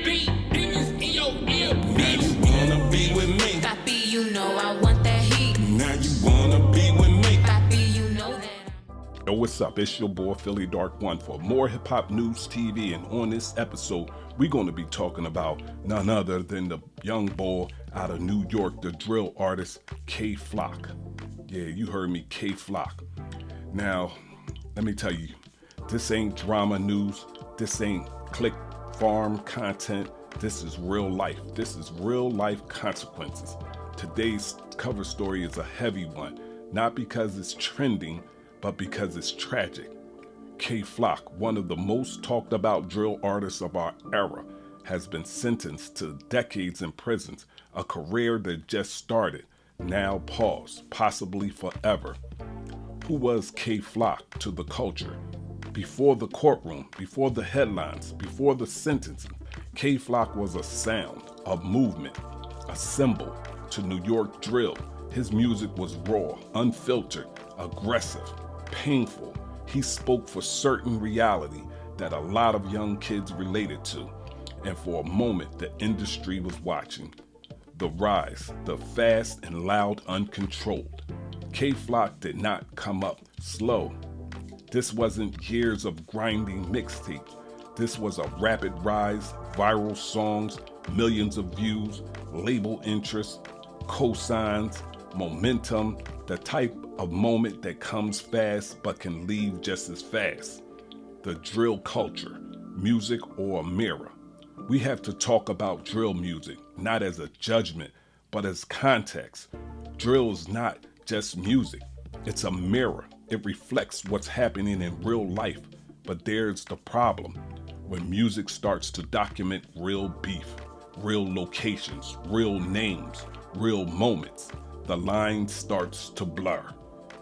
beat, demons in your ear. Now you wanna be with me. Papi, you know I want that heat. Now you wanna be with me. Papi, you know that. Yo, what's up? It's your boy Philly Dark One for more hip hop news TV, and on this episode, we're going to be talking about none other than the young boy out of New York, the drill artist Kay Flock. Yeah, you heard me, Kay Flock. Now, let me tell you, this ain't drama news. This ain't click farm content. This is real life. This is real life consequences. Today's cover story is a heavy one, not because it's trending, but because it's tragic. Kay Flock, one of the most talked about drill artists of our era, has been sentenced to decades in prisons, a career that just started, now paused, possibly forever. Who was Kay Flock to the culture? Before the courtroom, before the headlines, before the sentencing, Kay Flock was a sound, a movement, a symbol to New York drill. His music was raw, unfiltered, aggressive, painful. He spoke for certain reality that a lot of young kids related to. And for a moment, the industry was watching. The rise, the fast and loud, uncontrolled. Kay Flock did not come up slow. This wasn't years of grinding mixtapes. This was a rapid rise, viral songs, millions of views, label interest, cosigns, momentum, the type of moment that comes fast but can leave just as fast. The drill culture, music or a mirror. We have to talk about drill music, not as a judgment, but as context. Drill is not just music. It's a mirror. It reflects what's happening in real life. But there's the problem. When music starts to document real beef, real locations, real names, real moments, the line starts to blur.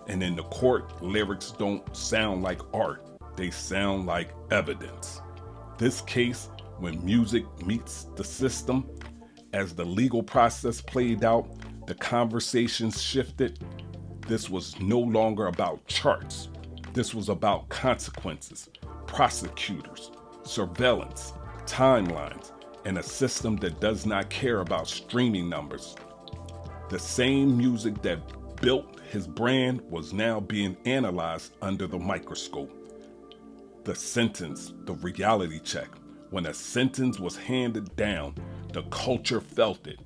And in the court, lyrics don't sound like art. They sound like evidence. This case, when music meets the system, as the legal process played out, the conversations shifted. This was no longer about charts. This was about consequences, prosecutors, surveillance, timelines, and a system that does not care about streaming numbers. The same music that built his brand was now being analyzed under the microscope. The sentence, the reality check. When a sentence was handed down, the culture felt it.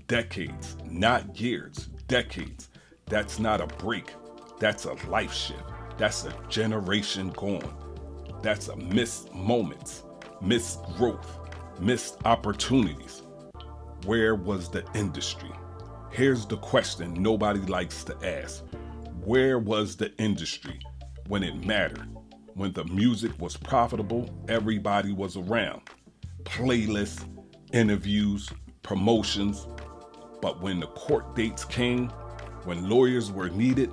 Decades, not years, decades. That's not a break. That's a life shift. That's a generation gone. That's a missed moments, missed growth, missed opportunities. Where was the industry? Here's the question nobody likes to ask. Where was the industry when it mattered? When the music was profitable, everybody was around. Playlists, interviews, promotions. But when the court dates came, when lawyers were needed,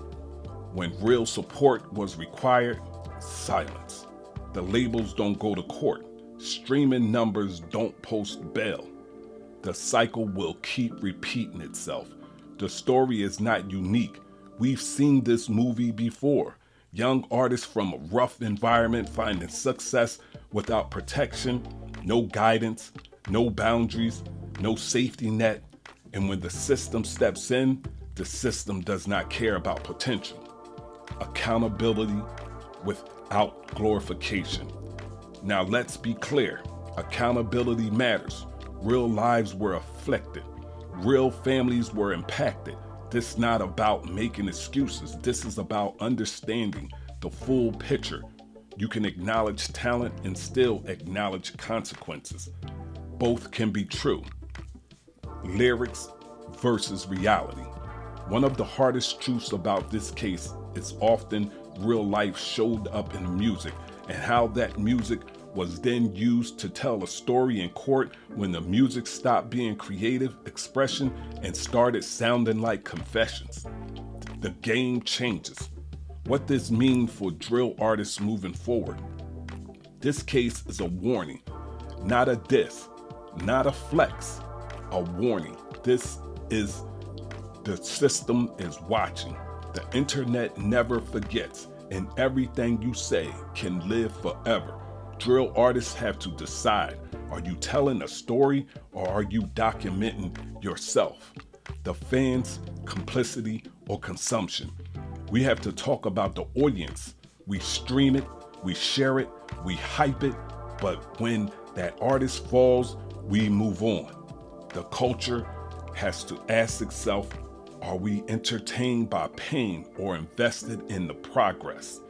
when real support was required, silence. The labels don't go to court. Streaming numbers don't post bail. The cycle will keep repeating itself. The story is not unique. We've seen this movie before. Young artists from a rough environment finding success without protection, no guidance, no boundaries, no safety net. And when the system steps in, the system does not care about potential. Accountability without glorification. Now let's be clear. Accountability matters. Real lives were afflicted. Real families were impacted. This is not about making excuses. This is about understanding the full picture. You can acknowledge talent and still acknowledge consequences. Both can be true. Lyrics versus reality. One of the hardest truths about this case is often real life showed up in the music and how that music was then used to tell a story in court when the music stopped being creative expression and started sounding like confessions. The game changes. What this means for drill artists moving forward? This case is a warning, not a diss, not a flex, a warning. This is the system is watching. The internet never forgets, and everything you say can live forever. Drill artists have to decide, Are you telling a story or are you documenting yourself? The fans' complicity or consumption. We have to talk about the audience. We stream it, we share it, we hype it, but when that artist falls, we move on. The culture has to ask itself, are we entertained by pain or invested in the progress?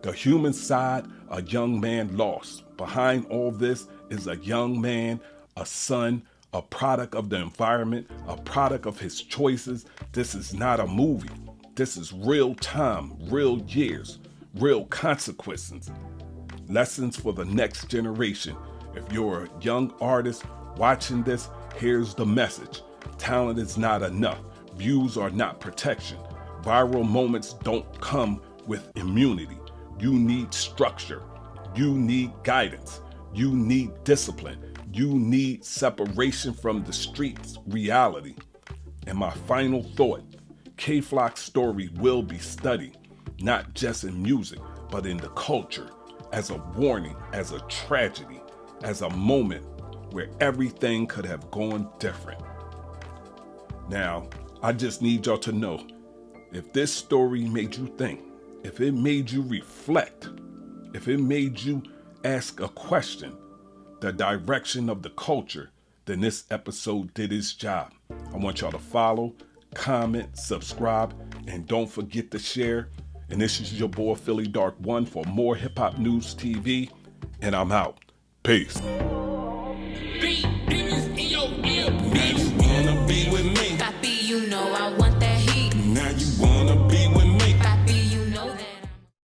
The human side, a young man lost. Behind all this is a young man, a son, a product of the environment, a product of his choices. This is not a movie. This is real time, real years, real consequences. Lessons for the next generation. If you're a young artist watching this, here's the message. Talent is not enough. Views are not protection. Viral moments don't come with immunity. You need structure. You need guidance. You need discipline. You need separation from the streets reality. And my final thought, K-Flock's story will be studied, not just in music, but in the culture, as a warning, as a tragedy, as a moment where everything could have gone different. Now, I just need y'all to know, if this story made you think, if it made you reflect, if it made you ask a question, the direction of the culture, then this episode did its job. I want y'all to follow, comment, subscribe, and don't forget to share. And this is your boy Philly Dark 1 for more Hip Hop News TV, and I'm out. Peace. Beat demons in your ear, bitch. Wanna be with me?